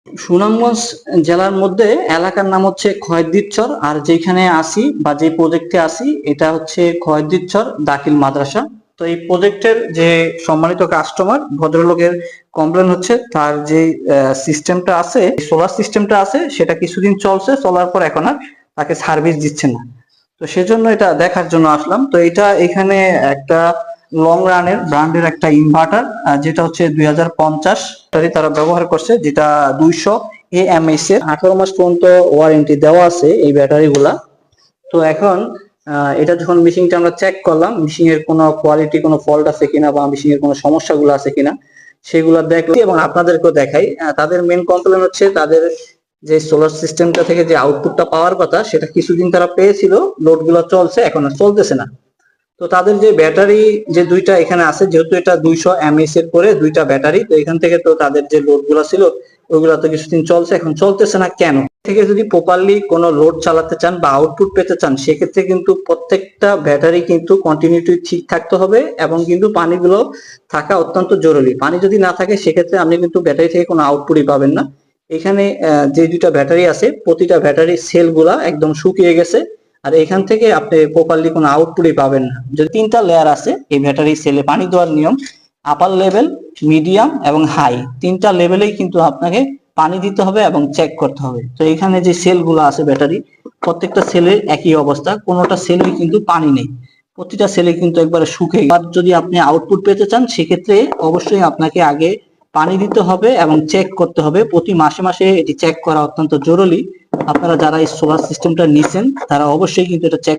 সুনামগঞ্জ জেলার মধ্যে এলাকার নাম হচ্ছে খয়েরদিরচর, আর যেখানে আসি বা যে প্রজেক্টে আসি এটা হচ্ছে খয়েরদিরচর দাখিল মাদ্রাসা। তো এই প্রজেক্টের যে সম্মানিত কাস্টমার ভদ্রলোকের কমপ্লেন হচ্ছে তার যে সিস্টেমটা আছে, সোলার সিস্টেমটা আছে, সেটা কিছুদিন চলছে, চলার পর এখন আর তাকে সার্ভিস দিচ্ছে না। তো সেজন্য এটা দেখার জন্য আসলাম। তো এটা এখানে একটা লং রানের ব্র্যান্ডের একটা ইনভার্টার, যেটা হচ্ছে 2050 ব্যাটারি তারা ব্যবহার করছে, যেটা 200 AMH এর 18 মাস পর্যন্ত ওয়ারেন্টি দেওয়া আছে এই ব্যাটারি গুলা। তো এখন এটা যখন মেশিনটা আমরা চেক করলাম, মেশিন এর কোনো কোয়ালিটি কোনো ফল্ট আছে কিনা বা মেশিন এর কোনো সমস্যাগুলো আছে কিনা সেগুলো দেখলাম এবং আপনাদেরকেও দেখাই। তাদের মেন কমপ্লেন হচ্ছে তাদের যে সোলার সিস্টেমটা থেকে যে আউটপুটটা পাওয়ার কথা সেটা কিছুদিন তারা পেয়েছিল, লোড গুলো চলছে, এখন আর চলতেছে না। তো তাদের যে ব্যাটারি যে দুইটা এখানে আছে, যেহেতু এটা 200 mAh এর করে দুইটা ব্যাটারি, তো এখান থেকে তো তাদের যে লোড গুলো ছিল ওইগুলা তো কিছুদিন চলছে, এখন চলতেছে না কেন? থেকে যদি প্রপারলি কোনো লোড চালাতে চান বা আউটপুট পেতে চান সেক্ষেত্রে কিন্তু প্রত্যেকটা ব্যাটারি কিন্তু কন্টিনিউটি ঠিক থাকতে হবে এবং কিন্তু পানিগুলো থাকা অত্যন্ত জরুরি। পানি যদি না থাকে সেক্ষেত্রে আপনি কিন্তু ব্যাটারি থেকে কোনো আউটপুটই পাবেন না। এখানে যে দুইটা ব্যাটারি আছে প্রতিটা ব্যাটারির সেল গুলা একদম শুকিয়ে গেছে, আর এখান থেকে আপনি প্রপারলি কোনো আউটপুটই পাবেন না। যদি তিনটা লেয়ার আছে এই ব্যাটারি সেলে পানি দেওয়ার নিয়ম, আপার লেভেল, মিডিয়াম এবং হাই, তিনটা লেভেলেই কিন্তু আপনাকে পানি দিতে হবে এবং চেক করতে হবে। তো এখানে যে সেল গুলো আছে ব্যাটারি, প্রত্যেকটা সেলের একই অবস্থা, কোনোটা সেলে কিন্তু পানি নেই, প্রতিটা সেলে কিন্তু একবারে শুকিয়ে গেছে। আর যদি আপনি আউটপুট পেতে চান সেক্ষেত্রে অবশ্যই আপনাকে আগে পানি দিতে হবে এবং চেক করতে হবে, প্রতি মাসে মাসে এটি চেক করা অত্যন্ত জরুরি। আপনারা যারা এই সোলার সিস্টেমটা নিছেন তারা অবশ্যই কিন্তু এটা চেক